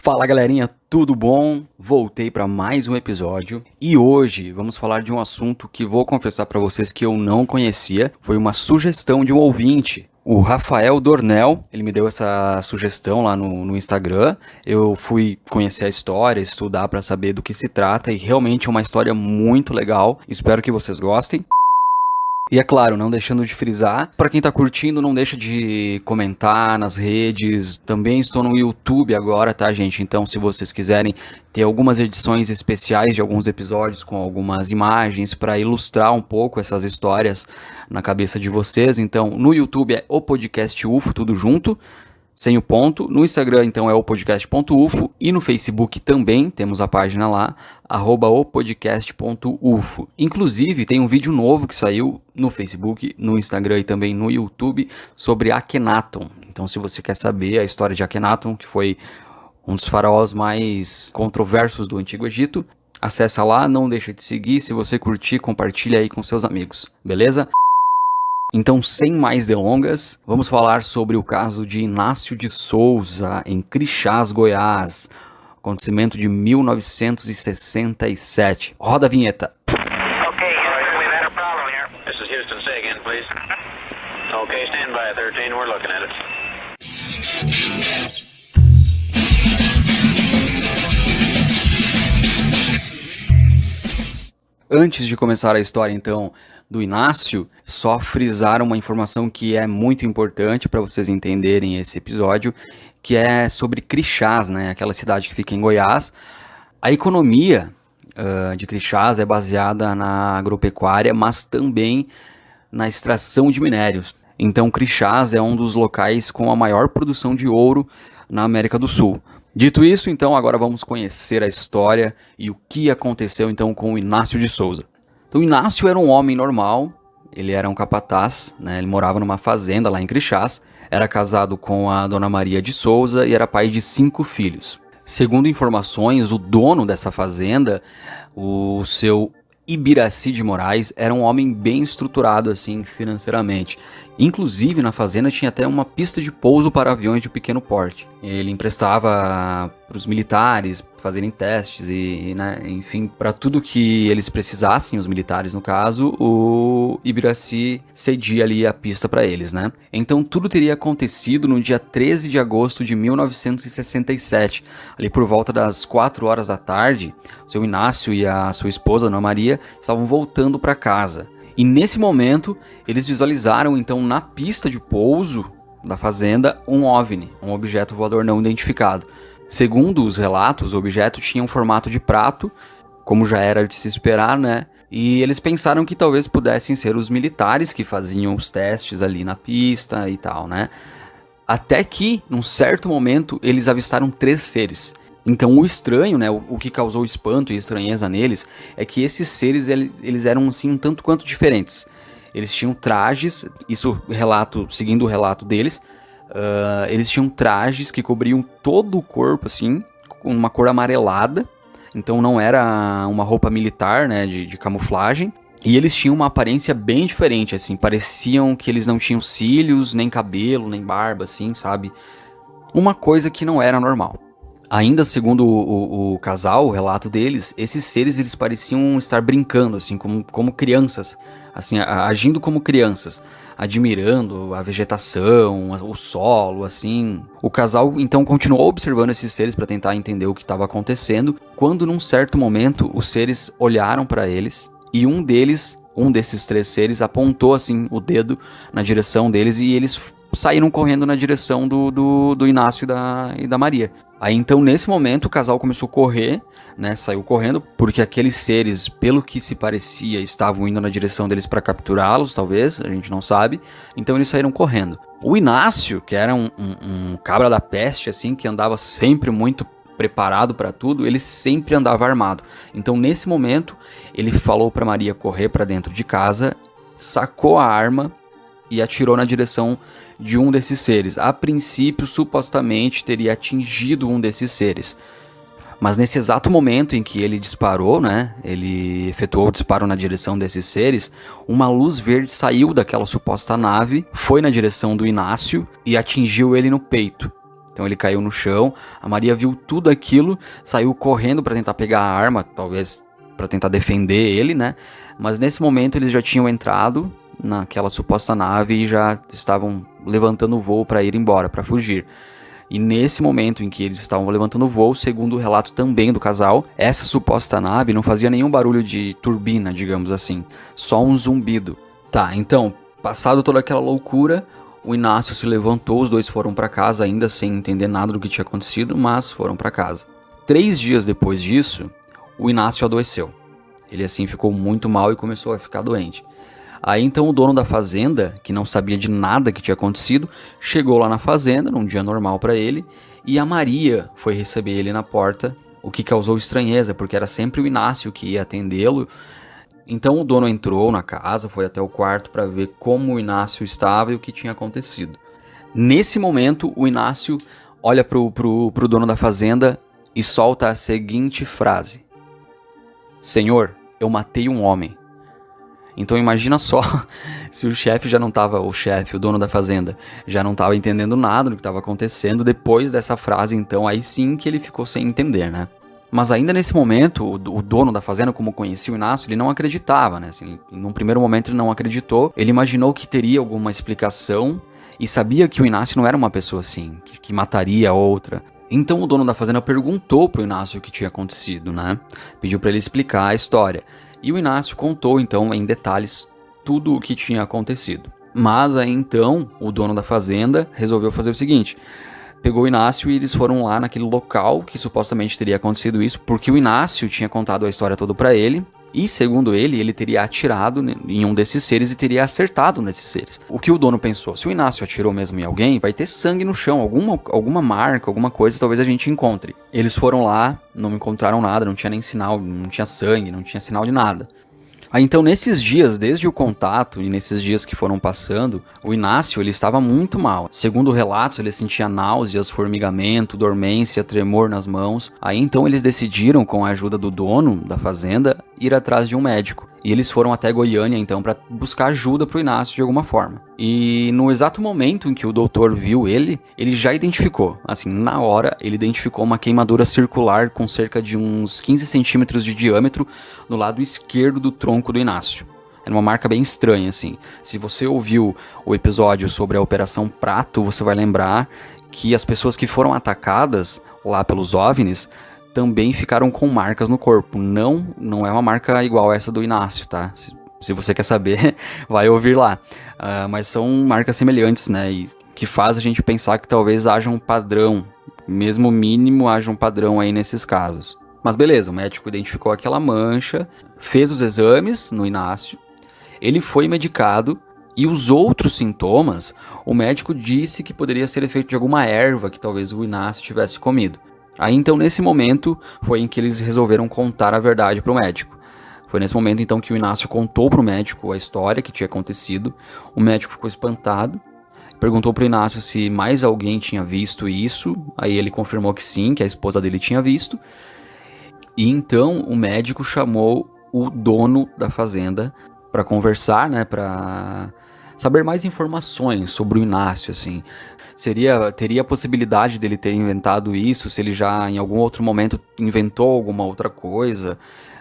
Fala galerinha, tudo bom? Voltei para mais um episódio e hoje vamos falar de um assunto que vou confessar para vocês que eu não conhecia. Foi uma sugestão de um ouvinte, o Rafael Dornel. Ele me deu essa sugestão lá no Instagram. Eu fui conhecer a história, estudar para saber do que se trata e realmente é uma história muito legal. Espero que vocês gostem. E é claro, não deixando de frisar, para quem tá curtindo, não deixa de comentar nas redes. Também estou no YouTube agora, tá, gente? Então, se vocês quiserem ter algumas edições especiais de alguns episódios com algumas imagens para ilustrar um pouco essas histórias na cabeça de vocês, então, no YouTube é o Podcast UFO, tudo junto, sem o ponto. No Instagram, então, é o podcast.ufo. E no Facebook também, temos a página lá, @opodcast.ufo. Inclusive, tem um vídeo novo que saiu no Facebook, no Instagram e também no YouTube sobre Akhenaton. Então, se você quer saber a história de Akhenaton, que foi um dos faraós mais controversos do Antigo Egito, acessa lá, não deixa de seguir. Se você curtir, compartilha aí com seus amigos, beleza? Então, sem mais delongas, vamos falar sobre o caso de Inácio de Souza, em Crixás, Goiás. Acontecimento de 1967. Roda a vinheta. Okay, we've had a problem here. This is Houston. Say again, please. Okay, stand by, 13. We're looking at it. Antes de começar a história, então, do Inácio, só frisar uma informação que é muito importante para vocês entenderem esse episódio, que é sobre Crixás, né? Aquela cidade que fica em Goiás. A economia de Crixás é baseada na agropecuária, mas também na extração de minérios. Então, Crixás é um dos locais com a maior produção de ouro na América do Sul. Dito isso, então, agora vamos conhecer a história e o que aconteceu, então, com o Inácio de Souza. Então, o Inácio era um homem normal, ele era um capataz, né? Ele morava numa fazenda lá em Crixás, era casado com a Dona Maria de Souza e era pai de 5 filhos. Segundo informações, o dono dessa fazenda, o seu Ibiraci de Moraes, era um homem bem estruturado assim financeiramente. Inclusive, na fazenda tinha até uma pista de pouso para aviões de pequeno porte. Ele emprestava para os militares fazerem testes e né, enfim, para tudo que eles precisassem, os militares no caso, o Ibiraci cedia ali a pista para eles, né? Então tudo teria acontecido no dia 13 de agosto de 1967, ali por volta das 4 horas da tarde. O seu Inácio e a sua esposa, Ana Maria, estavam voltando para casa. E nesse momento, eles visualizaram então na pista de pouso da fazenda um OVNI, um objeto voador não identificado. Segundo os relatos, o objeto tinha um formato de prato, como já era de se esperar, né? E eles pensaram que talvez pudessem ser os militares que faziam os testes ali na pista e tal, né? Até que, num certo momento, eles avistaram 3 seres. Então o estranho, né, o que causou espanto e estranheza neles, é que esses seres eles eram assim um tanto quanto diferentes. Eles tinham trajes, isso seguindo o relato deles, eles tinham trajes que cobriam todo o corpo assim, com uma cor amarelada, então não era uma roupa militar, né, de camuflagem. E eles tinham uma aparência bem diferente, assim, pareciam que eles não tinham cílios, nem cabelo, nem barba, assim, sabe? Uma coisa que não era normal. Ainda segundo o casal, o relato deles, esses seres eles pareciam estar brincando, assim, como crianças, assim, agindo como crianças, admirando a vegetação, o solo, assim. O casal então continuou observando esses seres para tentar entender o que estava acontecendo, quando num certo momento os seres olharam para eles e um desses 3 seres apontou assim o dedo na direção deles e eles saíram correndo na direção do Inácio e da Maria. Aí então nesse momento o casal começou a correr, né, saiu correndo, porque aqueles seres, pelo que se parecia, estavam indo na direção deles para capturá-los, talvez, a gente não sabe, então eles saíram correndo. O Inácio, que era um cabra da peste, assim, que andava sempre muito preparado para tudo, ele sempre andava armado. Então nesse momento ele falou para Maria correr para dentro de casa, sacou a arma e atirou na direção de um desses seres. A princípio, supostamente, teria atingido um desses seres. Mas nesse exato momento em que ele disparou, né, ele efetuou o disparo na direção desses seres, uma luz verde saiu daquela suposta nave, foi na direção do Inácio e atingiu ele no peito. Então ele caiu no chão, a Maria viu tudo aquilo, saiu correndo para tentar pegar a arma, talvez para tentar defender ele, né? Mas nesse momento eles já tinham entrado naquela suposta nave e já estavam levantando o voo para ir embora, para fugir. E nesse momento em que eles estavam levantando o voo, segundo o relato também do casal, essa suposta nave não fazia nenhum barulho de turbina, digamos assim, só um zumbido. Tá, então, passado toda aquela loucura, o Inácio se levantou, os dois foram para casa ainda sem entender nada do que tinha acontecido, mas foram para casa. 3 dias depois disso, o Inácio adoeceu. Ele assim ficou muito mal e começou a ficar doente. Aí então o dono da fazenda, que não sabia de nada que tinha acontecido, chegou lá na fazenda, num dia normal para ele, e a Maria foi receber ele na porta, o que causou estranheza, porque era sempre o Inácio que ia atendê-lo. Então o dono entrou na casa, foi até o quarto para ver como o Inácio estava e o que tinha acontecido. Nesse momento, o Inácio olha pro dono da fazenda e solta a seguinte frase: Senhor, eu matei um homem. Então imagina só, se o chefe já não estava, o dono da fazenda, já não estava entendendo nada do que estava acontecendo, depois dessa frase, então aí sim que ele ficou sem entender, né? Mas ainda nesse momento, o dono da fazenda, como conhecia o Inácio, ele não acreditava, né? Assim, num primeiro momento ele não acreditou, ele imaginou que teria alguma explicação e sabia que o Inácio não era uma pessoa assim, que mataria outra. Então o dono da fazenda perguntou pro Inácio o que tinha acontecido, né? Pediu para ele explicar a história. E o Inácio contou, então, em detalhes, tudo o que tinha acontecido. Mas aí, então, o dono da fazenda resolveu fazer o seguinte: pegou o Inácio e eles foram lá naquele local que supostamente teria acontecido isso, porque o Inácio tinha contado a história toda pra ele, e segundo ele teria atirado em um desses seres e teria acertado nesses seres. O que o dono pensou? Se o Inácio atirou mesmo em alguém, vai ter sangue no chão, alguma marca, alguma coisa, talvez a gente encontre. Eles foram lá, não encontraram nada, não tinha nem sinal, não tinha sangue, não tinha sinal de nada. Aí então nesses dias, desde o contato e nesses dias que foram passando, o Inácio ele estava muito mal. Segundo relatos, ele sentia náuseas, formigamento, dormência, tremor nas mãos. Aí então eles decidiram, com a ajuda do dono da fazenda, ir atrás de um médico. E eles foram até Goiânia então para buscar ajuda pro Inácio de alguma forma. E no exato momento em que o doutor viu ele já identificou, assim, na hora, ele identificou uma queimadura circular com cerca de uns 15 centímetros de diâmetro no lado esquerdo do tronco do Inácio. Era uma marca bem estranha, assim. Se você ouviu o episódio sobre a Operação Prato, você vai lembrar que as pessoas que foram atacadas lá pelos OVNIs também ficaram com marcas no corpo. Não é uma marca igual essa do Inácio, tá? Se você quer saber, vai ouvir lá. Mas são marcas semelhantes, né? E que faz a gente pensar que talvez haja um padrão, mesmo mínimo haja um padrão aí nesses casos. Mas beleza, o médico identificou aquela mancha, fez os exames no Inácio, ele foi medicado e os outros sintomas, o médico disse que poderia ser efeito de alguma erva que talvez o Inácio tivesse comido. Aí então nesse momento foi em que eles resolveram contar a verdade para o médico. Foi nesse momento então que o Inácio contou para o médico a história que tinha acontecido. O médico ficou espantado, perguntou para o Inácio se mais alguém tinha visto isso. Aí ele confirmou que sim, que a esposa dele tinha visto. E então o médico chamou o dono da fazenda para conversar, né, para saber mais informações sobre o Inácio, assim. Teria a possibilidade dele ter inventado isso, se ele já em algum outro momento inventou alguma outra coisa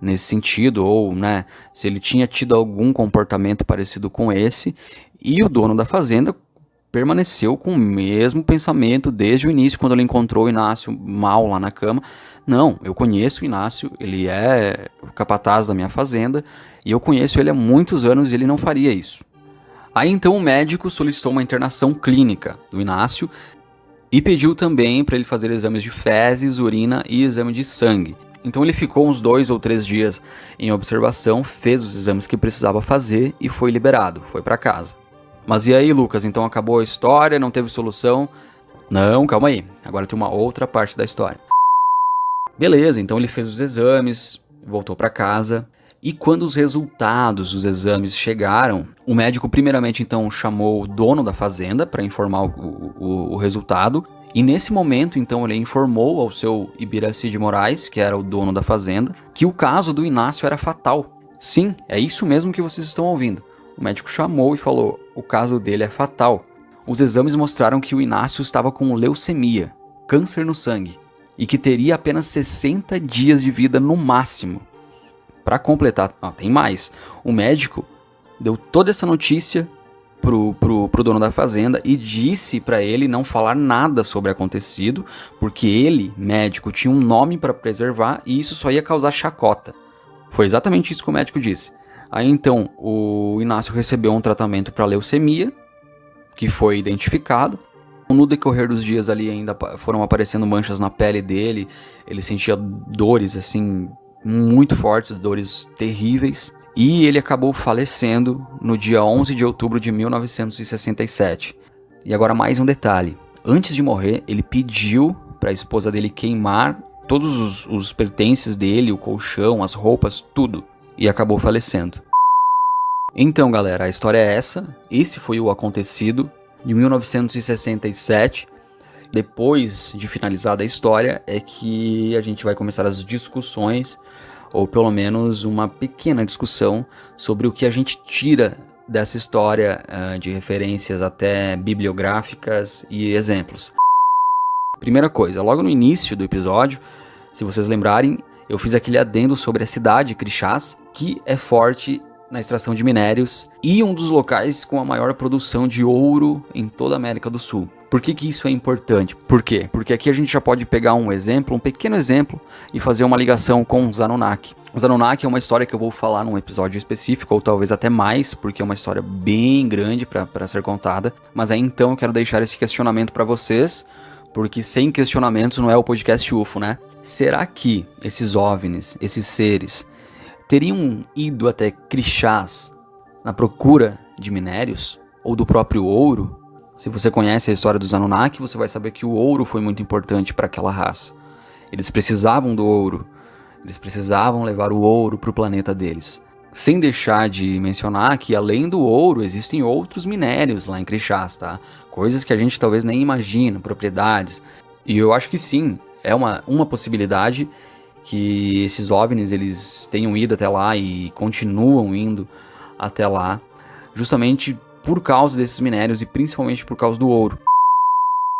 nesse sentido, ou, né, se ele tinha tido algum comportamento parecido com esse. E o dono da fazenda permaneceu com o mesmo pensamento desde o início, quando ele encontrou o Inácio mal lá na cama. Não, eu conheço o Inácio, ele é o capataz da minha fazenda, e eu conheço ele há muitos anos e ele não faria isso. Aí então o médico solicitou uma internação clínica do Inácio e pediu também para ele fazer exames de fezes, urina e exame de sangue. Então ele ficou uns 2 ou 3 dias em observação, fez os exames que precisava fazer e foi liberado, foi para casa. Mas e aí, Lucas, então acabou a história, não teve solução? Não, calma aí, agora tem uma outra parte da história. Beleza, então ele fez os exames, voltou para casa. E quando os resultados dos exames chegaram, o médico primeiramente então chamou o dono da fazenda para informar o resultado. E nesse momento então ele informou ao seu Ibiraci de Moraes, que era o dono da fazenda, que o caso do Inácio era fatal. Sim, é isso mesmo que vocês estão ouvindo. O médico chamou e falou: o caso dele é fatal. Os exames mostraram que o Inácio estava com leucemia, câncer no sangue, e que teria apenas 60 dias de vida no máximo. Para completar, tem mais. O médico deu toda essa notícia pro dono da fazenda e disse para ele não falar nada sobre o acontecido, porque ele, médico, tinha um nome para preservar e isso só ia causar chacota. Foi exatamente isso que o médico disse. Aí então o Inácio recebeu um tratamento para leucemia, que foi identificado. No decorrer dos dias ali ainda foram aparecendo manchas na pele dele, ele sentia dores assim muito fortes, dores terríveis. E ele acabou falecendo no dia 11 de outubro de 1967. E agora mais um detalhe. Antes de morrer, ele pediu para a esposa dele queimar todos os pertences dele, o colchão, as roupas, tudo. E acabou falecendo. Então, galera, a história é essa. Esse foi o acontecido de 1967. Depois de finalizada a história, é que a gente vai começar as discussões, ou pelo menos uma pequena discussão sobre o que a gente tira dessa história, de referências até bibliográficas e exemplos. Primeira coisa, logo no início do episódio, se vocês lembrarem, eu fiz aquele adendo sobre a cidade Crixás, que é forte na extração de minérios e um dos locais com a maior produção de ouro em toda a América do Sul. Por que isso é importante? Por quê? Porque aqui a gente já pode pegar um exemplo, um pequeno exemplo, e fazer uma ligação com os Anunnaki. Os Anunnaki é uma história que eu vou falar num episódio específico, ou talvez até mais, porque é uma história bem grande para ser contada. Mas aí então eu quero deixar esse questionamento para vocês, porque sem questionamentos não é o podcast UFO, né? Será que esses OVNIs, esses seres, teriam ido até Crixás na procura de minérios? Ou do próprio ouro? Se você conhece a história dos Anunnaki, você vai saber que o ouro foi muito importante para aquela raça. Eles precisavam do ouro. Eles precisavam levar o ouro para o planeta deles. Sem deixar de mencionar que, além do ouro, existem outros minérios lá em Crixás, tá? Coisas que a gente talvez nem imagina, propriedades. E eu acho que sim, é uma possibilidade que esses OVNIs eles tenham ido até lá e continuam indo até lá, justamente por causa desses minérios e principalmente por causa do ouro.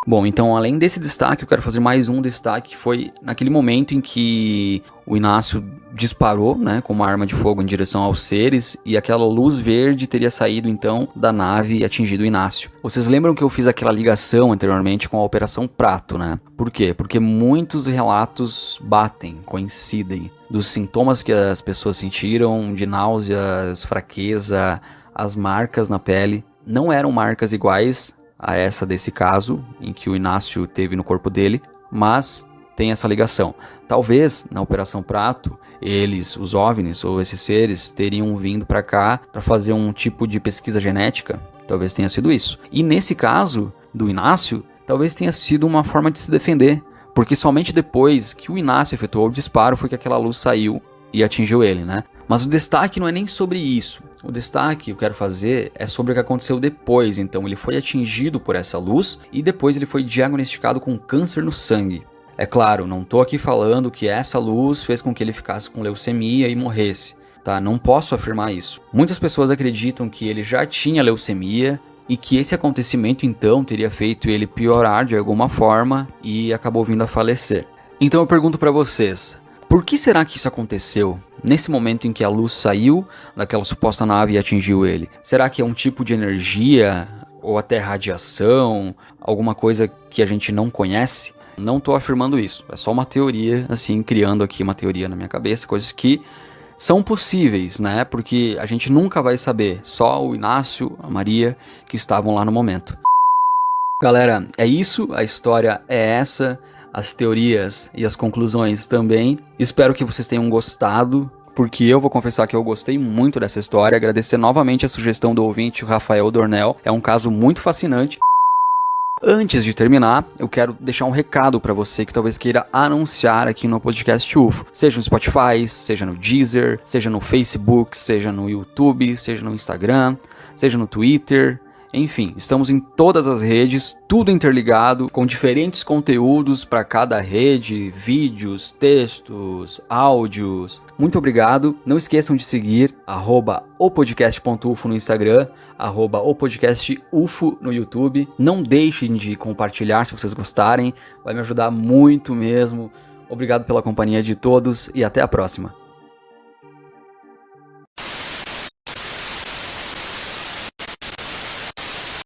Bom, então além desse destaque, eu quero fazer mais um destaque, que foi naquele momento em que o Inácio disparou, né, com uma arma de fogo em direção aos seres, e aquela luz verde teria saído então da nave e atingido o Inácio. Vocês lembram que eu fiz aquela ligação anteriormente com a Operação Prato, né? Por quê? Porque muitos relatos batem, coincidem, dos sintomas que as pessoas sentiram, de náuseas, fraqueza, as marcas na pele, não eram marcas iguais a essa desse caso, em que o Inácio teve no corpo dele, mas tem essa ligação. Talvez, na Operação Prato, eles, os OVNIs, ou esses seres, teriam vindo para cá para fazer um tipo de pesquisa genética. Talvez tenha sido isso. E nesse caso, do Inácio, talvez tenha sido uma forma de se defender, porque somente depois que o Inácio efetuou o disparo foi que aquela luz saiu e atingiu ele, né? Mas o destaque não é nem sobre isso. O destaque que eu quero fazer é sobre o que aconteceu depois. Então ele foi atingido por essa luz e depois ele foi diagnosticado com câncer no sangue. É claro, não tô aqui falando que essa luz fez com que ele ficasse com leucemia e morresse, tá? Não posso afirmar isso. Muitas pessoas acreditam que ele já tinha leucemia e que esse acontecimento então teria feito ele piorar de alguma forma e acabou vindo a falecer. Então eu pergunto para vocês, por que será que isso aconteceu nesse momento em que a luz saiu daquela suposta nave e atingiu ele? Será que é um tipo de energia ou até radiação, alguma coisa que a gente não conhece? Não estou afirmando isso, é só uma teoria, assim, criando aqui uma teoria na minha cabeça, coisas que são possíveis, né? Porque a gente nunca vai saber, só o Inácio, a Maria, que estavam lá no momento. Galera, é isso, a história é essa, as teorias e as conclusões também. Espero que vocês tenham gostado, porque eu vou confessar que eu gostei muito dessa história. Agradecer novamente a sugestão do ouvinte, o Rafael Dornel, é um caso muito fascinante. Antes de terminar, eu quero deixar um recado para você que talvez queira anunciar aqui no podcast UFO. Seja no Spotify, seja no Deezer, seja no Facebook, seja no YouTube, seja no Instagram, seja no Twitter. Enfim, estamos em todas as redes, tudo interligado, com diferentes conteúdos para cada rede, vídeos, textos, áudios. Muito obrigado. Não esqueçam de seguir @opodcast.ufo no Instagram, @opodcastufo no YouTube. Não deixem de compartilhar se vocês gostarem, vai me ajudar muito mesmo. Obrigado pela companhia de todos e até a próxima.